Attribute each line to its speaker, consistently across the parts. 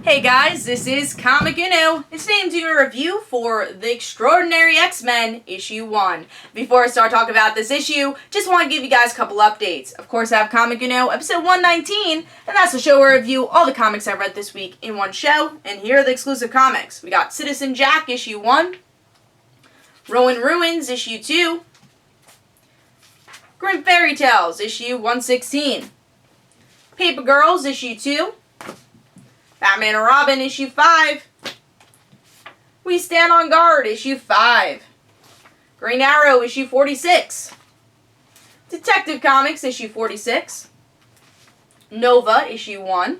Speaker 1: Hey guys, this is Comic Uno. It's time to do a review for The Extraordinary X-Men Issue 1. Before I start talking about this issue, just want to give you guys a couple updates. Of course, I have Comic Uno episode 119, and that's the show where I review all the comics I read this week in one show, and here are the exclusive comics. We got Citizen Jack Issue 1, Rowan Ruins Issue 2, Grim Fairy Tales Issue 116, Paper Girls Issue 2, Batman and Robin, Issue 5. We Stand on Guard, Issue 5. Green Arrow, Issue 46. Detective Comics, Issue 46. Nova, Issue 1.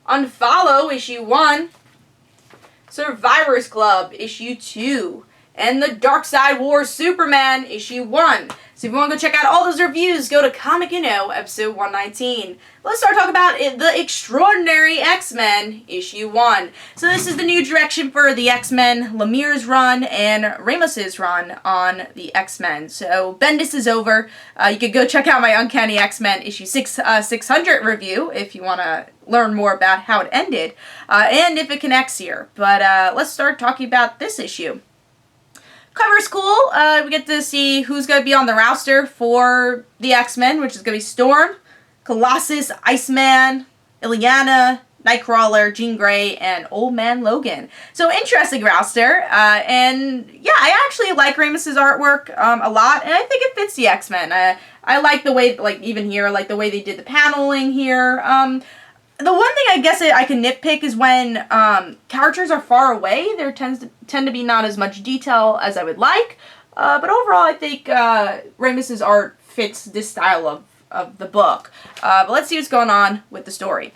Speaker 1: Unfollow, Issue 1. Survivors Club, Issue 2. And The Dark Side Wars Superman, Issue 1. So if you want to go check out all those reviews, go to Comic Uno, episode 119. Let's start talking about The Extraordinary X-Men, Issue 1. So this is the new direction for the X-Men, Lemire's run and Ramos's run on the X-Men. So Bendis is over. You could go check out my Uncanny X-Men issue 600 review if you want to learn more about how it ended and if it connects here. But let's start talking about this issue. Cover's cool. We get to see who's going to be on the roster for the X-Men, which is going to be Storm, Colossus, Iceman, Illyana, Nightcrawler, Jean Grey, and Old Man Logan. So interesting roster. And yeah, I actually like Ramos's artwork a lot, and I think it fits the X-Men. I like the way, like even here, like the way they did the paneling here. The one thing I guess I can nitpick is when characters are far away, there tend to be not as much detail as I would like. But overall, I think Ramos's art fits this style of the book. But let's see what's going on with the story.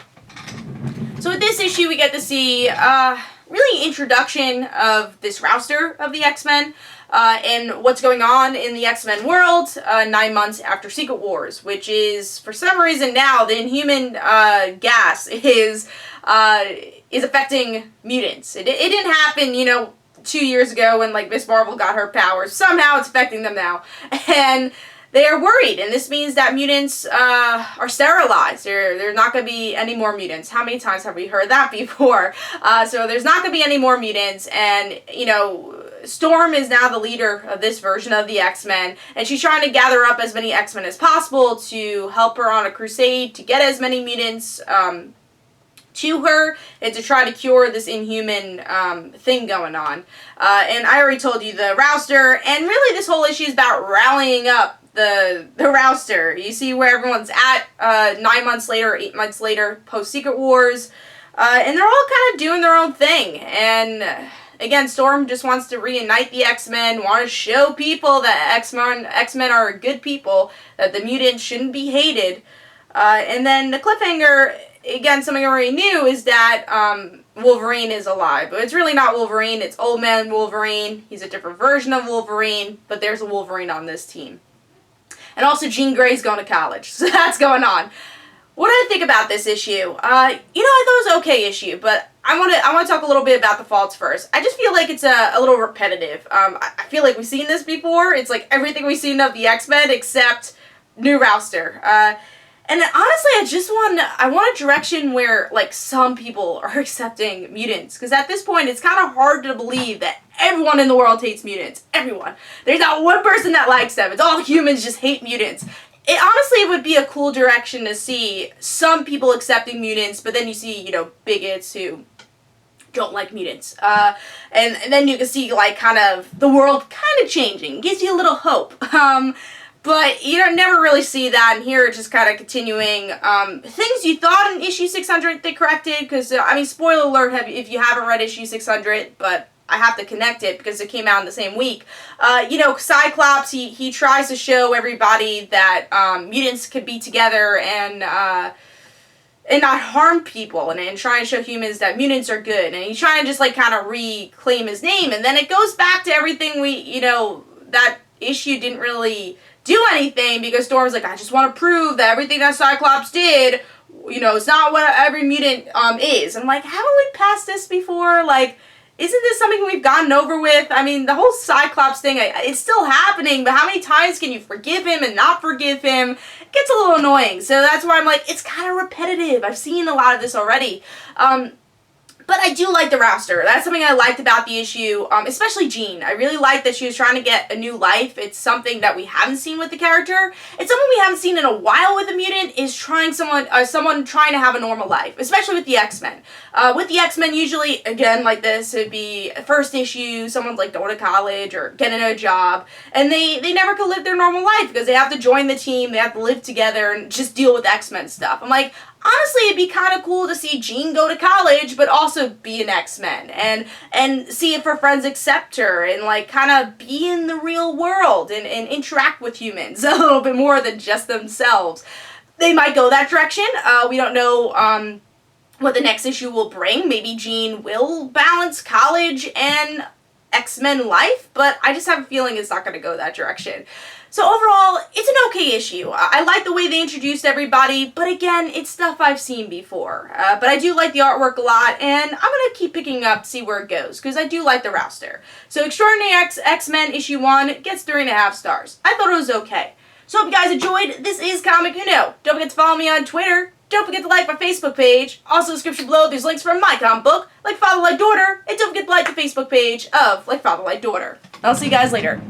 Speaker 1: So with this issue, we get to see really introduction of this roster of the X-Men. And what's going on in the X-Men world 9 months after Secret Wars, which is, for some reason now, the Inhuman gas is affecting mutants. It didn't happen, 2 years ago when, like, Miss Marvel got her powers. Somehow it's affecting them now. And they are worried, and this means that mutants are sterilized. There's not going to be any more mutants. How many times have we heard that before? So there's not going to be any more mutants, and, Storm is now the leader of this version of the X-Men, and she's trying to gather up as many X-Men as possible to help her on a crusade to get as many mutants to her and to try to cure this Inhuman thing going on. And I already told you the roster, and really this whole issue is about rallying up the roster. You see where everyone's at 9 months later, 8 months later, post-Secret Wars, and they're all kind of doing their own thing. And again, Storm just wants to reunite the X-Men, want to show people that X-Men are good people, that the mutants shouldn't be hated. And then the cliffhanger, again, something I already knew, is that Wolverine is alive. But it's really not Wolverine, it's Old Man Wolverine. He's a different version of Wolverine, but there's a Wolverine on this team. And also Jean Grey's going to college, so that's going on. What did I think about this issue? I thought it was an okay issue, but I want to talk a little bit about the faults first. I just feel like it's a little repetitive. I feel like we've seen this before. It's like everything we've seen of the X-Men except new roster. And honestly, I want a direction where, like, some people are accepting mutants. Because at this point, it's kind of hard to believe that everyone in the world hates mutants. Everyone. There's not one person that likes them. It's all humans just hate mutants. It would be a cool direction to see some people accepting mutants, but then you see, bigots who don't like mutants. And then you can see, like, kind of the world kind of changing. Gives you a little hope. But you never really see that, and here it's just kind of continuing things you thought in issue 600 they corrected, because, spoiler alert if you haven't read issue 600, but I have to connect it because it came out in the same week. Cyclops, he tries to show everybody that mutants could be together and not harm people, and trying to show humans that mutants are good, and he's trying to just, like, kind of reclaim his name, and then it goes back to everything that issue didn't really do anything, because Storm's like, I just want to prove that everything that Cyclops did, it's not what every mutant is. I'm like, haven't we passed this before? Like, isn't this something we've gotten over with? I mean, the whole Cyclops thing, it's still happening, but how many times can you forgive him and not forgive him? It gets a little annoying, so that's why I'm like, it's kind of repetitive. I've seen a lot of this already. But I do like the roster. That's something I liked about the issue, especially Jean. I really liked that she was trying to get a new life. It's something that we haven't seen with the character. It's something we haven't seen in a while with a mutant, is someone trying to have a normal life, especially with the X-Men. With the X-Men, usually, again, like this, it'd be a first issue, someone's like going to college or getting a job, and they never could live their normal life because they have to join the team, they have to live together and just deal with X-Men stuff. I'm like, honestly, it'd be kind of cool to see Jean go to college, but also be an X-Men, and see if her friends accept her, and like kind of be in the real world, and interact with humans a little bit more than just themselves. They might go that direction. We don't know what the next issue will bring. Maybe Jean will balance college and X-Men life, but I just have a feeling it's not going to go that direction. So overall, it's an okay issue. I like the way they introduced everybody, but again, it's stuff I've seen before. But I do like the artwork a lot, and I'm going to keep picking up, see where it goes, because I do like the roster. So Extraordinary X-Men issue 1 gets 3.5 stars. I thought it was okay. So hope you guys enjoyed. This is Comic Uno. Don't forget to follow me on Twitter. Don't forget to like my Facebook page. Also, in the description below, there's links for my comic book, Like Father, Like Daughter. And don't forget to like the Facebook page of Like Father, Like Daughter. I'll see you guys later.